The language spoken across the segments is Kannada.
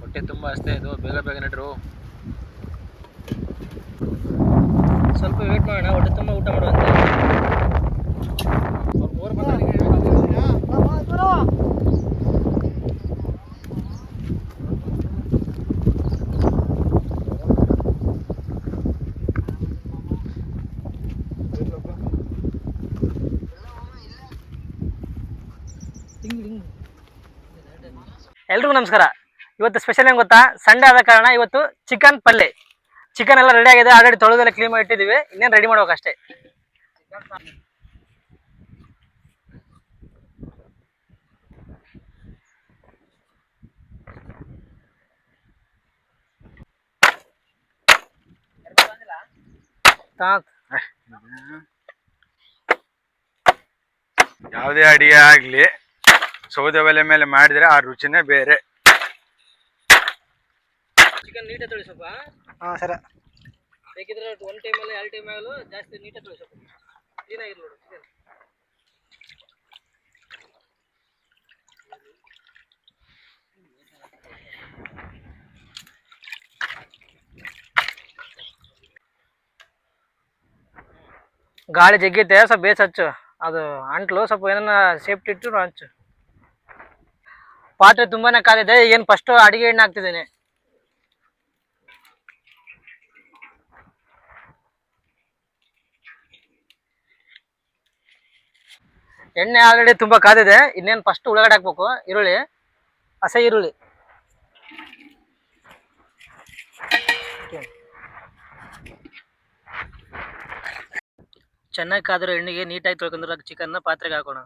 ಹೊಟ್ಟೆ ತುಂಬ ಅಷ್ಟೇ ಇದು, ಬೇಗ ಬೇಗ ನಡ್ರು. ಸ್ವಲ್ಪ ವೇಟ್ ಮಾಡೋಣ, ಹೊಟ್ಟೆ ತುಂಬ ಊಟ ಮಾಡುವಂತೆ. ಎಲ್ರಿಗೂ ನಮಸ್ಕಾರ. ಇವತ್ತು ಸ್ಪೆಷಲ್ ಏನು ಗೊತ್ತಾ, ಸಂಡೇ ಆದ ಕಾರಣ ಇವತ್ತು ಚಿಕನ್ ಪಲ್ಯ. ಚಿಕನ್ ಎಲ್ಲ ರೆಡಿ ಆಗಿದೆ, ಆಲ್ರೆಡಿ ತೊಳೆದೆಲ್ಲ ಕ್ಲೀನ್ ಮಾಡಿ ಇಟ್ಟಿದ್ದೀವಿ, ಇನ್ನೇನು ರೆಡಿ ಮಾಡ್ಬೇಕಷ್ಟೇ. ಯಾವುದೇ ಅಡಿಗೆ ಆಗ್ಲಿ ಸೌದೆ ಒಲೆ ಮೇಲೆ ಮಾಡಿದ್ರೆ ಆ ರುಚಿನೇ ಬೇರೆ. ಚಿಕನ್ ನೀಟಾಗಿ ತೊಳಿ ಸ್ವಲ್ಪ. ಸರ ಬೇಕಿದ್ರೆ ಒಂದು ಟೈಮಲ್ಲಿ 2 ಟೈಮ್ ಆಗಲು ಜಾಸ್ತಿ ನೀಟಾಗಿ ತೊಳಿ ಸ್ವಲ್ಪ, ಕ್ಲೀನಾಗಿರ್ಲಿ ನೋಡು ಚಿಕನ್. ಗಾಳಿ ಜಗ್ಗೈತೆ, ಸ್ವಲ್ಪ ಬೇಸ್ ಹಚ್ಚು. ಅದು ಅಂಟ್ಲು ಸ್ವಲ್ಪ ಏನನ್ನ ಸೇಫ್ಟಿ ಇಟ್ಟು ಹಚ್ಚು. ಪಾತ್ರೆ ತುಂಬಾನೇ ಕಾದಿದೆ. ಏನು ಫಸ್ಟ್ ಅಡಿಗೆ ಎಣ್ಣೆ ಹಾಕ್ತಿದ್ದೀನಿ. ಎಣ್ಣೆ ಆಲ್ರೆಡಿ ತುಂಬಾ ಕಾದಿದೆ. ಇನ್ನೇನು ಫಸ್ಟ್ ಉಳ್ಳಾಗಡ್ಡೆ ಹಾಕ್ಬೇಕು, ಈರುಳ್ಳಿ, ಹಸಿ ಈರುಳ್ಳಿ. ಚೆನ್ನಾಗಿ ಕಾದಿರೋ ಎಣ್ಣೆಗೆ ನೀಟಾಗಿ ತೊಳ್ಕೊಂಡ್ರೆ ಚಿಕನ್ನ ಪಾತ್ರೆಗೆ ಹಾಕೋಣ.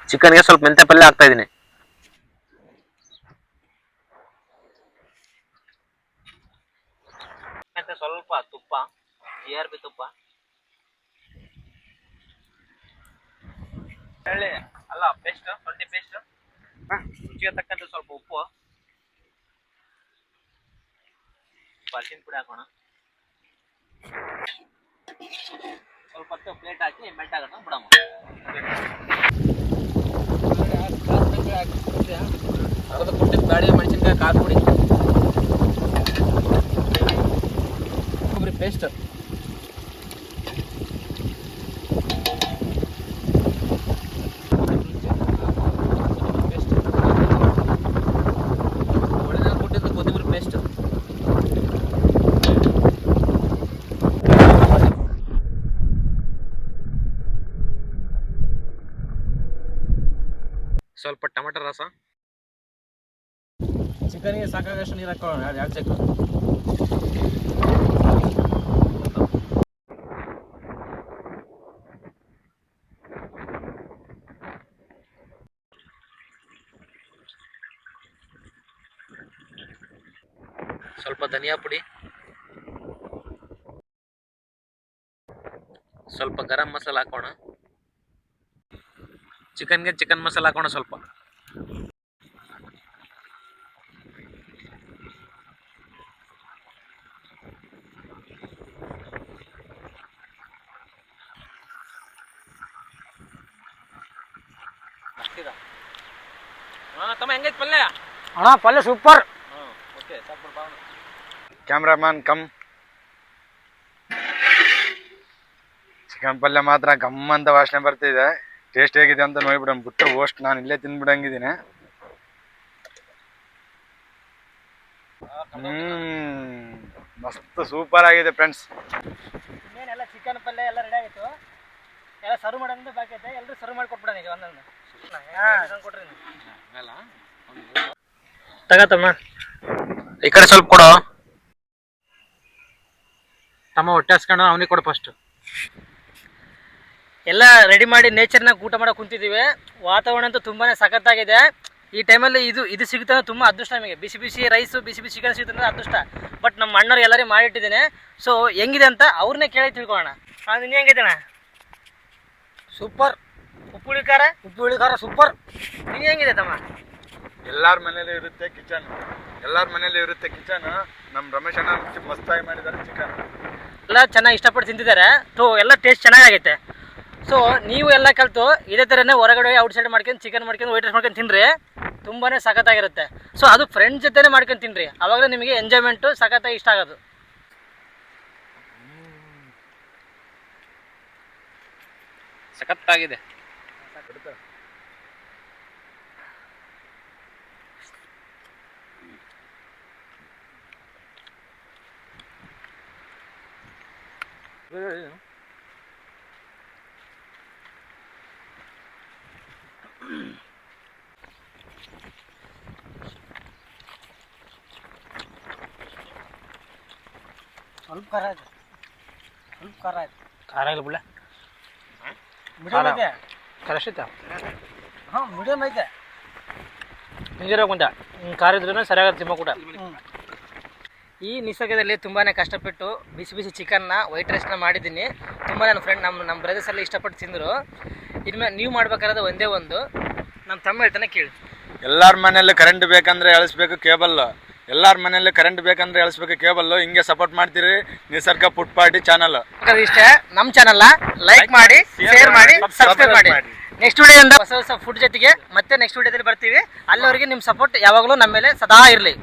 ಚಿಕನ್ಗೆ ಸ್ವಲ್ಪ ಮೆಂತ್ಯ ಪಲ್ಯ ಹಾಕ್ತಾ ಇದ್ದೀನಿ. ಮತ್ತೆ ಸ್ವಲ್ಪ ತುಪ್ಪ, GRB ತುಪ್ಪ, ಎಳ್ಳೆ ಅಲ್ಲ ಪೇಸ್ಟ್, ಶುಂಠಿ ಪೇಸ್ಟ್, ರುಚಿಗೆ ತಕ್ಕಂತೆ ಸ್ವಲ್ಪ ಉಪ್ಪು, ಅರಿಶಿನ ಪುಡಿ ಹಾಕೋಣ. ಸ್ವಲ್ಪ ಹೊತ್ತು ಪ್ಲೇಟ್ ಹಾಕಿ ಮೆಲ್ಟ್ ಆಗೋಣ ಬಿಡಮ್ಮ. ಅರ್ಧ ಕೊಟ್ಟಿದ್ದ ಬ್ಯಾಡಿ, ಮೆಣಸಿನ್ಕಾಯಿ, ಖಾರ ಪುಡಿ, ಕೊಬ್ಬರಿ ಪೇಸ್ಟ್, ಕೊಟ್ಟಿದ್ದು ಕೊತ್ತಂಬರಿ ಪೇಸ್ಟ್, ಸ್ವಲ್ಪ ಟೊಮೆಟೊ ರಸ. ಚಿಕನ್ಗೆ ಸಾಕಾಗಷ್ಟು ನೀರು ಹಾಕೋಣ, 2 ಚೆಕ್. ಸ್ವಲ್ಪ ಧನಿಯಾ ಪುಡಿ, ಸ್ವಲ್ಪ ಗರಂ ಮಸಾಲ ಹಾಕೋಣ. ಚಿಕನ್ಗೆ ಚಿಕನ್ ಮಸಾಲ ಹಾಕೋಣ ಸ್ವಲ್ಪ. ತಮ್ಮ ಹೆಂಗೈತೆ ಪಲ್ಯ? ಅಣ್ಣ ಪಲ್ಯ ಸೂಪರ್. ಓಕೆ, ಸಾಕು. Cameraman come. ಚಿಕನ್ ಪಲ್ಯ ಮಾತ್ರ ಗಮ್ ಅಂತ ವಾಸನೆ ಬರ್ತಿದೆ. ಟೇಸ್ಟ್ ಹೇಗಿದೆ ಅಂತ ನೋಡ್ಬಿಡೋಣ. ಬಿಟ್ಟರೆ ಓಸ್ಟ್ ನಾನು ಇಲ್ಲೇ ತಿಂದ್ಬಿಡಂಗಿದ್ದೀನಿ. ಮಸ್ತ್ ಸೂಪರ್ ಆಗಿದೆ ಫ್ರೆಂಡ್ಸ್. ಇನ್ನೇನೆಲ್ಲ ಚಿಕನ್ ಪಲ್ಯ ಎಲ್ಲ ರೆಡಿ ಆಗಿತ್ತು, ಎಲ್ಲ ಸರ್ವ್ ಮಾಡೋದು ಬಾಕಿ ಐತೆ. ಎಲ್ಲರೂ ಸರ್ವ್ ಮಾಡಿ ಕೊಟ್ಬಿಡೋಣ ಈಗ ಒಂದೊಂದು. ಕೊಟ್ರಿ ತಗತ್ತಮ್ಮ, ಈ ಕಡೆ ಸ್ವಲ್ಪ ಕೊಡು. ತಮ್ಮ ಹೊಟ್ಟೆ ಹಸ್ಕೊಂಡು ಅವನಿಗೆ ಕೊಡು ಫಸ್ಟ್. ಎಲ್ಲ ರೆಡಿ ಮಾಡಿ ನೇಚರ್ನಾಗ ಊಟ ಮಾಡಕ್ಕೆ ಕುಂತಿದ್ದೀವಿ. ವಾತಾವರಣ ಅಂತೂ ತುಂಬಾ ಸಖತ್ತಾಗಿದೆ. ಈ ಟೈಮಲ್ಲಿ ಇದು ಸಿಗುತ್ತೆ ಅಂದ್ರೆ ತುಂಬ ಅದೃಷ್ಟ ನಮಗೆ. ಬಿಸಿ ಬಿಸಿ ರೈಸು ಬಿಸಿ ಬಿಸಿ ಚಿಕನ್ ಸಿಗುತ್ತೆ ಅಂದ್ರೆ ಅದೃಷ್ಟ. ಬಟ್ ನಮ್ಮ ಅಣ್ಣವ್ರು ಎಲ್ಲರೂ ಮಾಡಿಟ್ಟಿದ್ದೇನೆ. ಸೊ ಹೆಂಗಿದೆ ಅಂತ ಅವ್ರನ್ನೇ ಕೇಳಿ ತಿಳ್ಕೊಳ್ಳೋಣ. ನೀನು ಹೆಂಗಿದ್ದಾನ? ಸೂಪರ್. ಉಪ್ಪು ಹುಳಿ ಖಾರ ಸೂಪರ್. ನೀನು ಹೆಂಗಿದೆ ತಮ್ಮ? ಎಲ್ಲಾರ ಮನೇಲಿ ಇರುತ್ತೆ ಕಿಚನ್, ನಮ್ಮ ರಮೇಶ್ ಅಣ್ಣ ಮಸ್ತಾಗಿ ಮಾಡಿದ್ದಾರೆ ಚಿಕನ್. ಎಲ್ಲ ಚೆನ್ನಾಗಿ ಇಷ್ಟಪಟ್ಟು ತಿಂತಿದ್ದಾರೆ. ಸೊ ಎಲ್ಲ ಟೇಸ್ಟ್ ಚೆನ್ನಾಗೈತೆ. ಸೊ ನೀವು ಎಲ್ಲ ಕಲಿತು ಇದೇ ಥರನೇ ಹೊರಗಡೆ ಔಟ್ಸೈಡ್ ಮಾಡ್ಕೊಂಡು ಚಿಕನ್ ಮಾಡ್ಕೊಂಡು ವೈಟ್ ರೈಸ್ ಮಾಡ್ಕೊಂಡು ತಿನ್ನಿರಿ, ತುಂಬಾ ಸಖತ್ತಾಗಿರುತ್ತೆ. ಸೊ ಅದು ಫ್ರೆಂಡ್ಸ್ ಜೊತೆನೇ ಮಾಡ್ಕೊಂಡು ತಿನ್ನಿರಿ, ಆವಾಗಲೇ ನಿಮಗೆ ಎಂಜಾಯ್ಮೆಂಟು ಸಖತ್ತಾಗಿ ಇಷ್ಟ ಆಗೋದು. ಸಖತ್ತಾಗಿದೆ. ಸ್ವಲ್ಪ ಖಾರ ಇದೆ, ಖಾರ ಇಲ್ಲ ಬಿಡ. ಖಾರ ಎಷ್ಟೈತೆ? ಹಾಂ ಮೀಡಿಯಮ್ ಐತೆ. ಹಿಂಗಿರೋ ಕುಂತ ಖಾರ ಇದ್ರೂ ಸರಿಯಾಗಿ ತಿಮ್ಮ ಕೂಡ. ಈ ನಿಸರ್ಗದಲ್ಲಿ ತುಂಬಾ ಕಷ್ಟಪಟ್ಟು ಬಿಸಿ ಬಿಸಿ ಚಿಕನ್ನ ವೈಟ್ ರೈಸ್ನ ಮಾಡಿದ್ದೀನಿ. ತುಂಬ ನನ್ನ ಫ್ರೆಂಡ್ ನಮ್ಮ ಬ್ರದರ್ಸ್ ಎಲ್ಲ ಇಷ್ಟಪಟ್ಟು ತಿಂದರು. ಇನ್ಮೇಲೆ ನೀವು ಮಾಡ್ಬೇಕಾದ್ರೆ ಒಂದೇ ಒಂದು ನಮ್ಮ ತಮ್ಮ ಹೇಳ್ತಾನೆ ಕೇಳಿ. ಎಲ್ಲಾರ ಮನೇಲಿ ಕರೆಂಟ್ ಬೇಕಂದ್ರೆ ಎಳಿಸ್ಬೇಕು ಕೇಬಲ್ಲು. ಹಿಂಗೆ ಸಪೋರ್ಟ್ ಮಾಡ್ತೀರಿ ನಿಸರ್ಗ ಫುಡ್ ಪಾರ್ಟಿ ಚಾನಲ್. ಇಷ್ಟೇ, ನಮ್ಮ ಚಾನಲ್ನ ಲೈಕ್ ಮಾಡಿ, ಶೇರ್ ಮಾಡಿ, ಸಬ್ಸ್ಕ್ರೈಬ್ ಮಾಡಿ. ನೆಕ್ಸ್ಟ್ ವಿಡಿಯೋದಿಂದ ಹೊಸ ಫುಡ್ ಜೊತೆಗೆ ಮತ್ತೆ ನೆಕ್ಸ್ಟ್ ವಿಡಿಯೋದಲ್ಲಿ ಬರ್ತೀವಿ. ಅಲ್ಲಿವರೆಗೆ ನಿಮ್ಮ ಸಪೋರ್ಟ್ ಯಾವಾಗಲೂ ನಮ್ಮ ಮೇಲೆ ಸದಾ ಇರಲಿ.